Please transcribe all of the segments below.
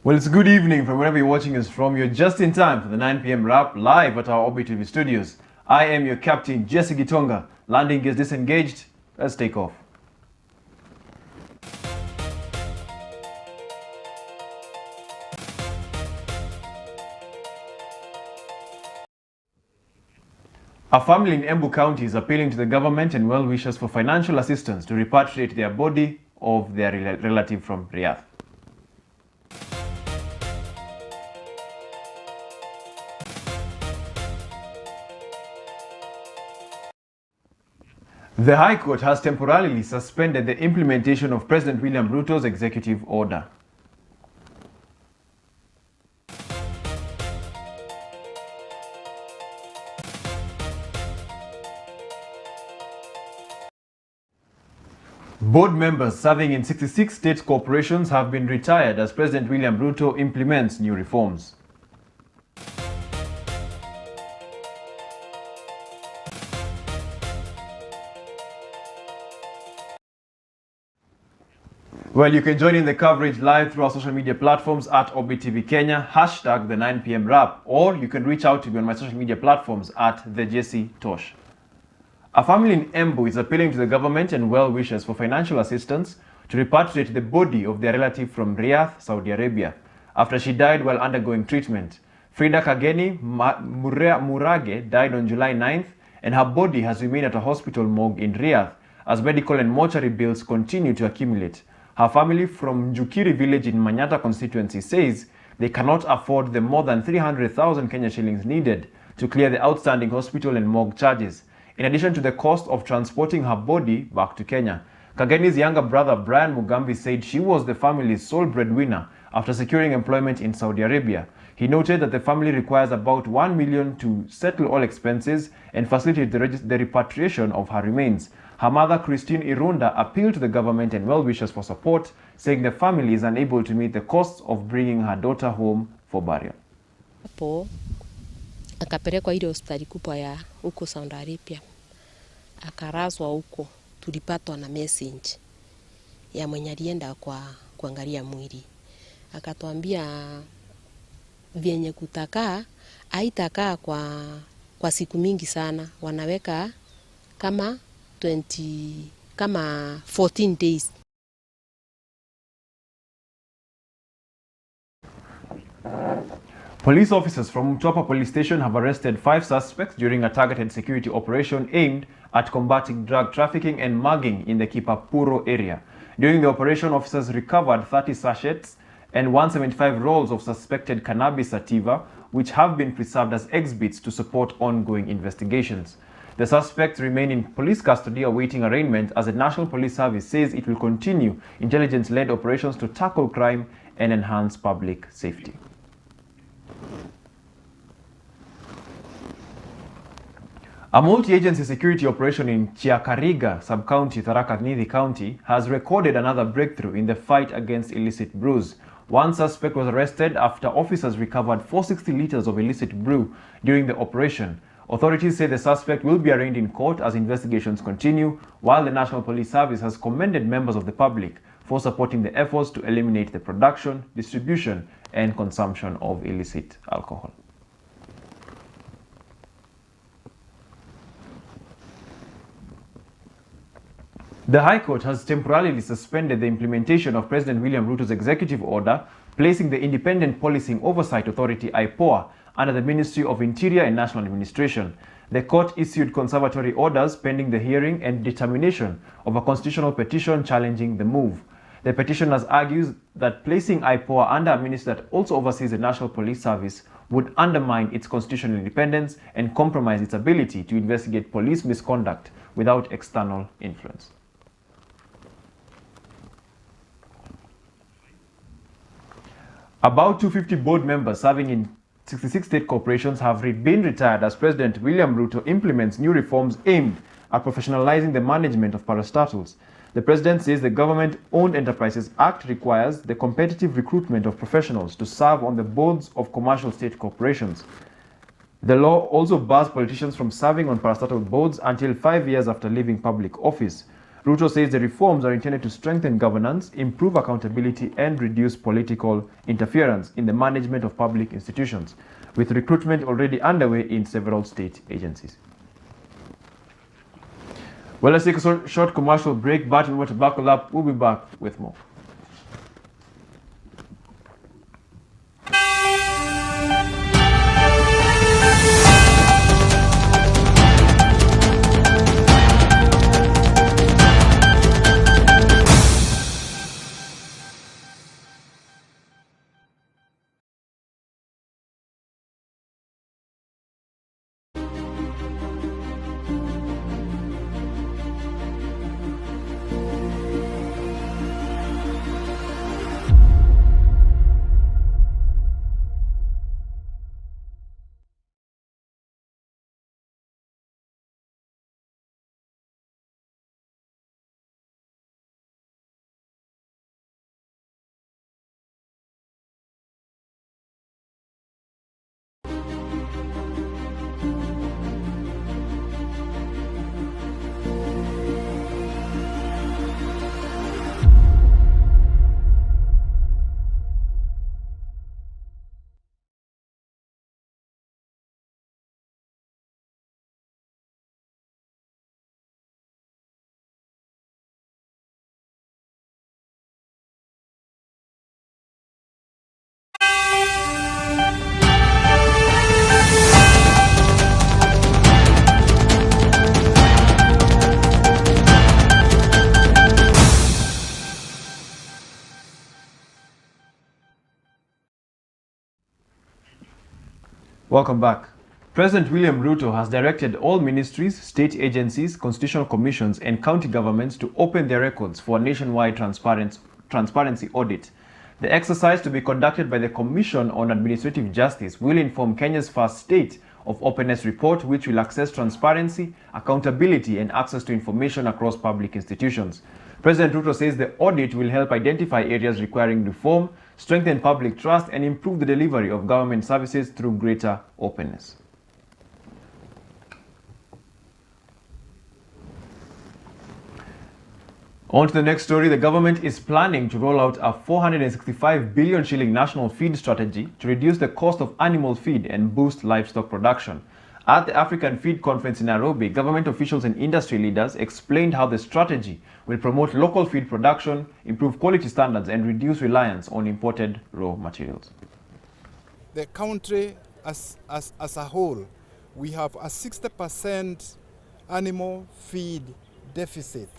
Well, it's good evening from wherever you're watching us from. You're just in time for the 9 p.m. wrap live at our Orbit TV studios. I am your captain, Jesse Gitonga. Landing is disengaged. Let's take off. A family in Embu County is appealing to the government and well-wishers for financial assistance to repatriate their body of their relative from Riyadh. The High Court has temporarily suspended the implementation of President William Ruto's executive order. Board members serving in 66 state corporations have been retired as President William Ruto implements new reforms. Well, you can join in the coverage live through our social media platforms at Orbit TV Kenya, hashtag the 9 p.m. wrap, or you can reach out to me on my social media platforms at the Jesse Tosh. A family in Embu is appealing to the government and well-wishers for financial assistance to repatriate the body of their relative from Riyadh, Saudi Arabia, after she died while undergoing treatment. Frida Kageni Murage died on July 9th, and her body has remained at a hospital morgue in Riyadh as medical and mortuary bills continue to accumulate. Her family from Njukiri village in Manyata constituency says they cannot afford the more than 300,000 Kenya shillings needed to clear the outstanding hospital and morgue charges, in addition to the cost of transporting her body back to Kenya. Kageni's younger brother Brian Mugambi said she was the family's sole breadwinner after securing employment in Saudi Arabia. He noted that the family requires about 1 million to settle all expenses and facilitate the repatriation of her remains. Her mother, Christine Irunda, appealed to the government and well-wishers for support, saying the family is unable to meet the costs of bringing her daughter home for burial. Hapo akapelekwa ile hospitali kubwa ya huko Saudi Arabia, akarazwa huko. Tulipatwa na message ya mwenye alienda kuangalia mwili, akatuambia vyenye kutakaa haitakaa kwa siku mingi sana, wanaweka kama 14 days. Police officers from Mtwapa police station have arrested 5 suspects during a targeted security operation aimed at combating drug trafficking and mugging in the Kipapuro area. During the operation, officers recovered 30 sachets and 175 rolls of suspected cannabis sativa, which have been preserved as exhibits to support ongoing investigations. The suspects remain in police custody awaiting arraignment as the National Police Service says it will continue intelligence-led operations to tackle crime and enhance public safety. A multi-agency security operation in Chiakariga sub-county, Tharaka Nithi County, has recorded another breakthrough in the fight against illicit brews. One suspect was arrested after officers recovered 460 liters of illicit brew during the operation. Authorities say the suspect will be arraigned in court as investigations continue, while the National Police Service has commended members of the public for supporting the efforts to eliminate the production, distribution, and consumption of illicit alcohol. The High Court has temporarily suspended the implementation of President William Ruto's executive order, placing the Independent Policing Oversight Authority (IPOA) under the Ministry of Interior and National Administration. The court issued conservatory orders pending the hearing and determination of a constitutional petition challenging the move. The petitioners argue that placing IPOA under a ministry that also oversees the National Police Service would undermine its constitutional independence and compromise its ability to investigate police misconduct without external influence. About 250 board members serving in 66 state corporations have been retired as President William Ruto implements new reforms aimed at professionalizing the management of parastatals. The president says the Government-Owned Enterprises Act requires the competitive recruitment of professionals to serve on the boards of commercial state corporations. The law also bars politicians from serving on parastatal boards until 5 years after leaving public office. Ruto says the reforms are intended to strengthen governance, improve accountability, and reduce political interference in the management of public institutions, with recruitment already underway in several state agencies. Well, let's take a short commercial break, but remember to buckle up. We'll be back with more. Welcome back. President William Ruto has directed all ministries, state agencies, constitutional commissions, and county governments to open their records for a nationwide transparency audit. The exercise, to be conducted by the Commission on Administrative Justice, will inform Kenya's first State of Openness report, which will assess transparency, accountability, and access to information across public institutions. President Ruto says the audit will help identify areas requiring reform, strengthen public trust, and improve the delivery of government services through greater openness. On to the next story. The government is planning to roll out a 465 billion shilling national feed strategy to reduce the cost of animal feed and boost livestock production. At the African Feed Conference in Nairobi, government officials and industry leaders explained how the strategy will promote local feed production, improve quality standards, and reduce reliance on imported raw materials. The country as a whole, we have a 60% animal feed deficit.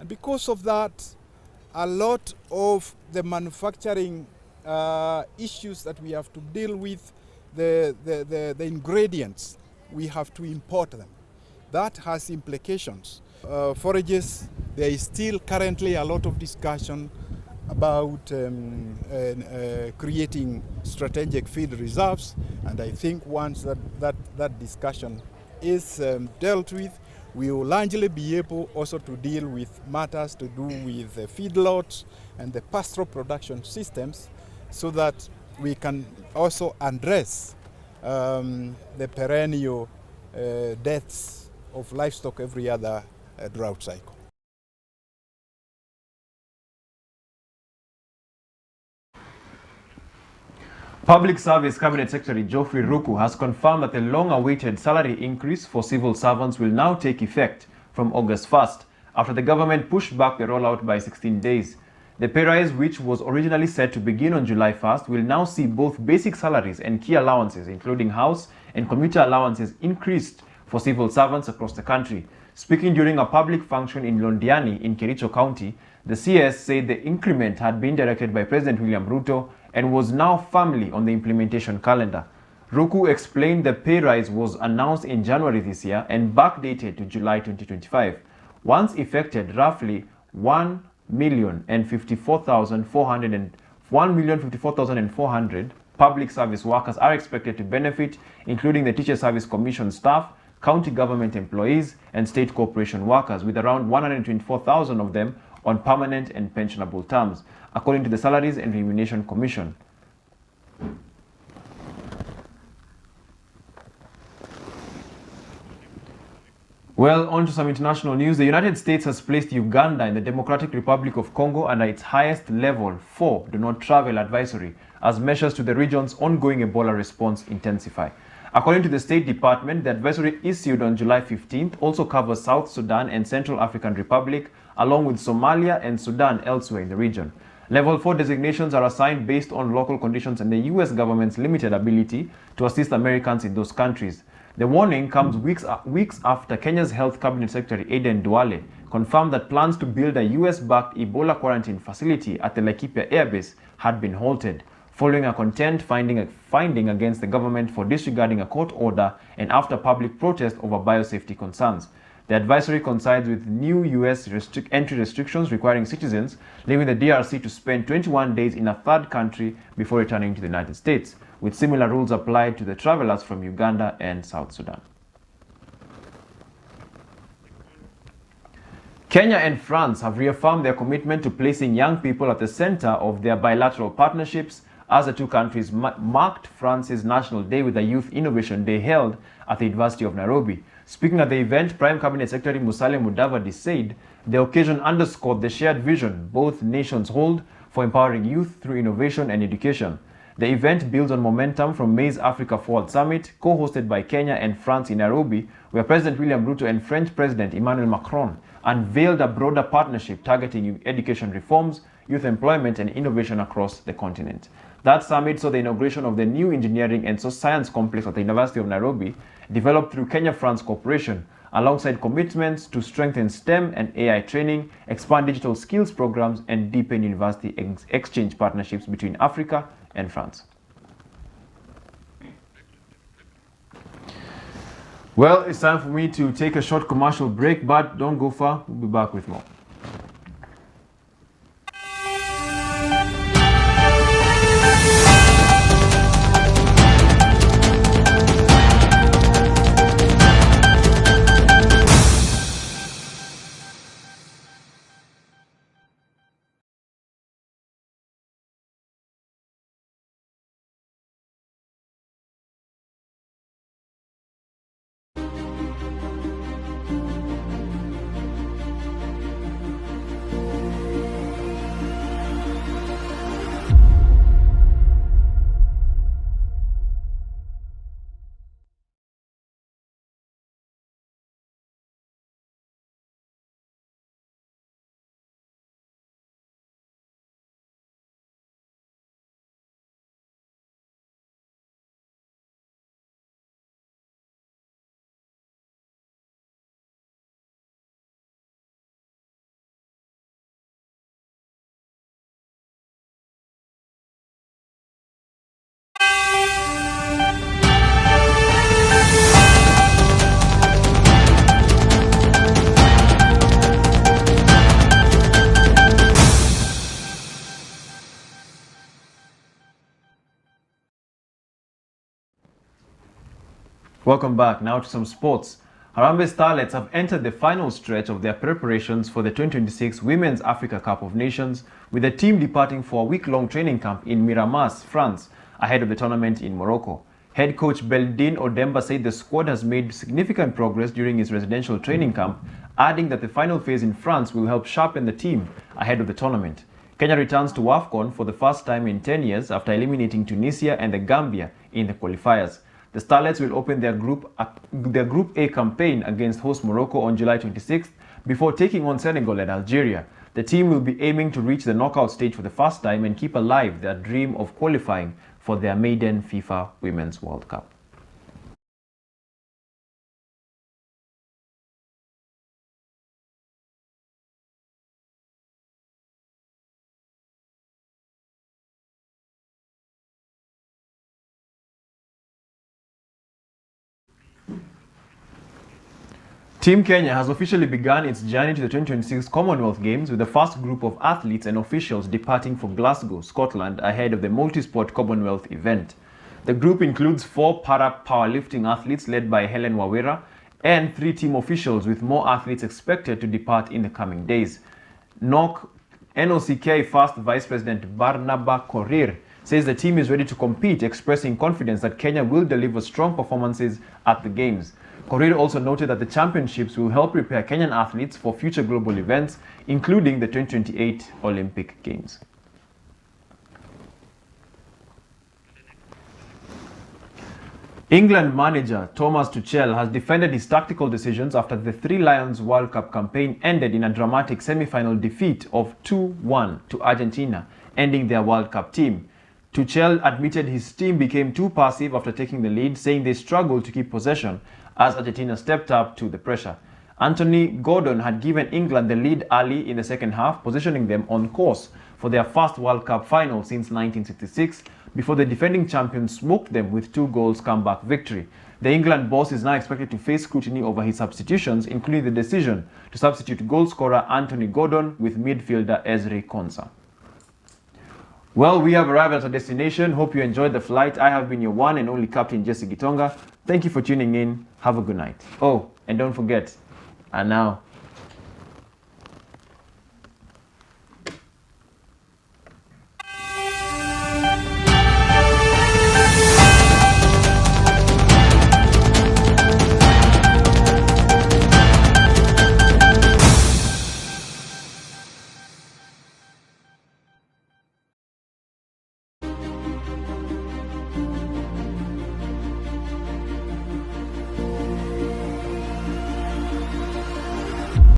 And because of that, a lot of the manufacturing issues that we have to deal with, the ingredients, we have to import them. That has implications. Forages, there is still currently a lot of discussion about creating strategic feed reserves, and I think once that discussion is dealt with, we will largely be able also to deal with matters to do with the feedlots and the pastoral production systems, so that we can also address the perennial deaths of livestock every other drought cycle. Public Service Cabinet Secretary Geoffrey Ruku has confirmed that the long-awaited salary increase for civil servants will now take effect from August 1st, after the government pushed back the rollout by 16 days. The pay rise, which was originally set to begin on July 1st, will now see both basic salaries and key allowances, including house and commuter allowances, increased for civil servants across the country. Speaking during a public function in Londiani in Kericho County, the CS said the increment had been directed by President William Ruto and was now firmly on the implementation calendar. Ruku explained the pay rise was announced in January this year and backdated to July 2025. Once effected, roughly 1,054,400 public service workers are expected to benefit, including the Teacher Service Commission staff, county government employees, and state corporation workers, with around 124,000 of them on permanent and pensionable terms, according to the Salaries and Remuneration Commission. Well, on to some international news. The United States has placed Uganda and the Democratic Republic of Congo under its highest level 4 do not travel advisory as measures to the region's ongoing Ebola response intensify. According to the State Department, the advisory issued on July 15th also covers South Sudan and Central African Republic, along with Somalia and Sudan elsewhere in the region. Level 4 designations are assigned based on local conditions and the U.S. government's limited ability to assist Americans in those countries. The warning comes weeks after Kenya's Health Cabinet Secretary Aden Duale confirmed that plans to build a US-backed Ebola quarantine facility at the Laikipia airbase had been halted, following a contempt finding against the government for disregarding a court order and after public protest over biosafety concerns. The advisory coincides with new U.S. entry restrictions requiring citizens living in the DRC to spend 21 days in a third country before returning to the United States, with similar rules applied to the travelers from Uganda and South Sudan. Kenya and France have reaffirmed their commitment to placing young people at the center of their bilateral partnerships as the two countries marked France's National Day with a Youth Innovation Day held at the University of Nairobi. Speaking at the event, Prime Cabinet Secretary Musalia Mudavadi said the occasion underscored the shared vision both nations hold for empowering youth through innovation and education. The event builds on momentum from May's Africa Forward Summit, co-hosted by Kenya and France in Nairobi, where President William Ruto and French President Emmanuel Macron unveiled a broader partnership targeting education reforms, youth employment, and innovation across the continent. That summit saw the inauguration of the new engineering and science complex at the University of Nairobi, developed through Kenya-France cooperation, alongside commitments to strengthen STEM and AI training, expand digital skills programs, and deepen university exchange partnerships between Africa and France. Well, it's time for me to take a short commercial break, but don't go far. We'll be back with more. Welcome back. Now to some sports. Harambee Starlets have entered the final stretch of their preparations for the 2026 Women's Africa Cup of Nations, with the team departing for a week-long training camp in Miramas, France, ahead of the tournament in Morocco. Head coach Beldine Odemba said the squad has made significant progress during his residential training camp, adding that the final phase in France will help sharpen the team ahead of the tournament. Kenya returns to AFCON for the first time in 10 years after eliminating Tunisia and the Gambia in the qualifiers. The Starlets will open their Group A campaign against host Morocco on July 26th before taking on Senegal and Algeria. The team will be aiming to reach the knockout stage for the first time and keep alive their dream of qualifying for their maiden FIFA Women's World Cup. Team Kenya has officially begun its journey to the 2026 Commonwealth Games with the first group of athletes and officials departing for Glasgow, Scotland ahead of the multi-sport Commonwealth event. The group includes 4 para-powerlifting athletes led by Helen Wawira and 3 team officials, with more athletes expected to depart in the coming days. NOCK First Vice President Barnaba Korir says the team is ready to compete, expressing confidence that Kenya will deliver strong performances at the Games. Korir also noted that the championships will help prepare Kenyan athletes for future global events, including the 2028 Olympic Games. England manager Thomas Tuchel has defended his tactical decisions after the Three Lions World Cup campaign ended in a dramatic semi-final defeat of 2-1 to Argentina, ending their World Cup team. Tuchel admitted his team became too passive after taking the lead, saying they struggled to keep possession as Argentina stepped up to the pressure. Anthony Gordon had given England the lead early in the second half, positioning them on course for their first World Cup final since 1966, before the defending champions smoked them with 2-goal comeback victory. The England boss is now expected to face scrutiny over his substitutions, including the decision to substitute goal scorer Anthony Gordon with midfielder Ezri Konsa. Well, we have arrived at our destination. Hope you enjoyed the flight. I have been your one and only Captain Jesse Gitonga. Thank you for tuning in. Have a good night. Oh, and don't forget, and now